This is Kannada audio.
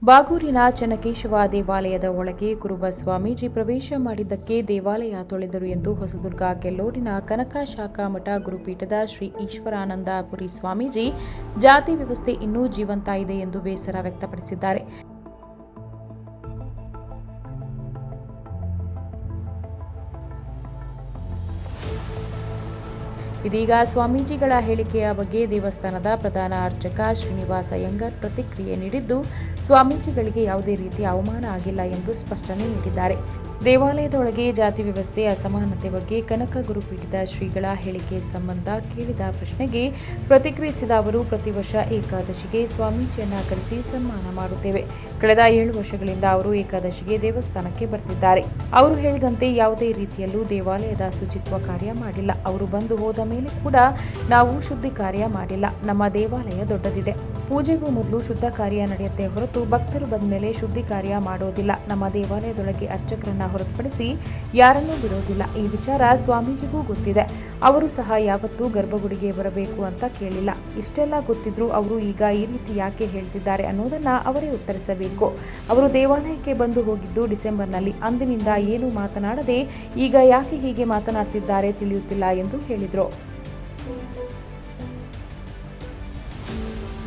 ಬಾಗೂರಿನ ಚೆನ್ನಕೇಶವ ದೇವಾಲಯದ ಒಳಗೆ ಕುರುಬ ಸ್ವಾಮೀಜಿ ಪ್ರವೇಶ ಮಾಡಿದ್ದಕ್ಕೆ ದೇವಾಲಯ ತೊಳೆದರು ಎಂದು ಹೊಸದುರ್ಗ ಕೆಲ್ಲೋಡಿನ ಕನಕ ಶಾಖಾ ಮಠ ಗುರುಪೀಠದ ಶ್ರೀ ಈಶ್ವರಾನಂದ ಪುರಿ ಸ್ವಾಮೀಜಿ ಜಾತಿ ವ್ಯವಸ್ಥೆ ಇನ್ನೂ ಜೀವಂತ ಇದೆ ಎಂದು ಬೇಸರ ವ್ಯಕ್ತಪಡಿಸಿದ್ದಾರೆ. ಇದೀಗ ಸ್ವಾಮೀಜಿಗಳ ಹೇಳಿಕೆಯ ಬಗ್ಗೆ ದೇವಸ್ಥಾನದ ಪ್ರಧಾನ ಅರ್ಚಕ ಶ್ರೀನಿವಾಸ ಅಯ್ಯಂಗಾರ್ ಪ್ರತಿಕ್ರಿಯೆ ನೀಡಿದ್ದು, ಸ್ವಾಮೀಜಿಗಳಿಗೆ ಯಾವುದೇ ರೀತಿಯ ಅವಮಾನ ಆಗಿಲ್ಲ ಎಂದು ಸ್ಪಷ್ಟನೆ ನೀಡಿದ್ದಾರೆ. ದೇವಾಲಯದೊಳಗೆ ಜಾತಿ ವ್ಯವಸ್ಥೆ, ಅಸಮಾನತೆ ಬಗ್ಗೆ ಕನಕ ಗುರುಪೀಠದ ಶ್ರೀಗಳ ಹೇಳಿಕೆ ಸಂಬಂಧ ಕೇಳಿದ ಪ್ರಶ್ನೆಗೆ ಪ್ರತಿಕ್ರಿಯಿಸಿದ ಅವರು, ಪ್ರತಿ ವರ್ಷ ಏಕಾದಶಿಗೆ ಸ್ವಾಮೀಜಿಯನ್ನ ಕರೆಸಿ ಸನ್ಮಾನ ಮಾಡುತ್ತೇವೆ. ಕಳೆದ 7 ವರ್ಷಗಳಿಂದ ಅವರು ಏಕಾದಶಿಗೆ ದೇವಸ್ಥಾನಕ್ಕೆ ಬರ್ತಿದ್ದಾರೆ. ಅವರು ಹೇಳಿದಂತೆ ಯಾವುದೇ ರೀತಿಯಲ್ಲೂ ದೇವಾಲಯದ ಶುಚಿತ್ವ ಕಾರ್ಯ ಮಾಡಿಲ್ಲ. ಅವರು ಬಂದು ಹೋದ ಮೇಲೆ ಕೂಡ ನಾವು ಶುದ್ಧಿ ಕಾರ್ಯ ಮಾಡಿಲ್ಲ. ನಮ್ಮ ದೇವಾಲಯ ದೊಡ್ಡದಿದೆ. ಪೂಜೆಗೂ ಮೊದಲು ಶುದ್ಧ ಕಾರ್ಯ ನಡೆಯುತ್ತೆ ಹೊರತು ಭಕ್ತರು ಬಂದ ಮೇಲೆ ಶುದ್ಧಿ ಕಾರ್ಯ ಮಾಡೋದಿಲ್ಲ. ನಮ್ಮ ದೇವಾಲಯದೊಳಗೆ ಅರ್ಚಕರನ್ನ ಹೊರತುಪಡಿಸಿ ಯಾರನ್ನೂ ಬಿಡೋದಿಲ್ಲ. ಈ ವಿಚಾರ ಸ್ವಾಮೀಜಿಗೂ ಗೊತ್ತಿದೆ. ಅವರು ಸಹ ಯಾವತ್ತೂ ಗರ್ಭಗುಡಿಗೆ ಬರಬೇಕು ಅಂತ ಕೇಳಿಲ್ಲ. ಇಷ್ಟೆಲ್ಲ ಗೊತ್ತಿದ್ರೂ ಅವರು ಈಗ ಈ ರೀತಿ ಯಾಕೆ ಹೇಳ್ತಿದ್ದಾರೆ ಅನ್ನೋದನ್ನ ಅವರೇ ಉತ್ತರಿಸಬೇಕು. ಅವರು ದೇವಾಲಯಕ್ಕೆ ಬಂದು ಹೋಗಿದ್ದು ಡಿಸೆಂಬರ್ನಲ್ಲಿ. ಅಂದಿನಿಂದ ಏನೂ ಮಾತನಾಡದೆ ಈಗ ಯಾಕೆ ಹೀಗೆ ಮಾತನಾಡ್ತಿದ್ದಾರೆ ತಿಳಿಯುತ್ತಿಲ್ಲ ಎಂದು ಹೇಳಿದರು.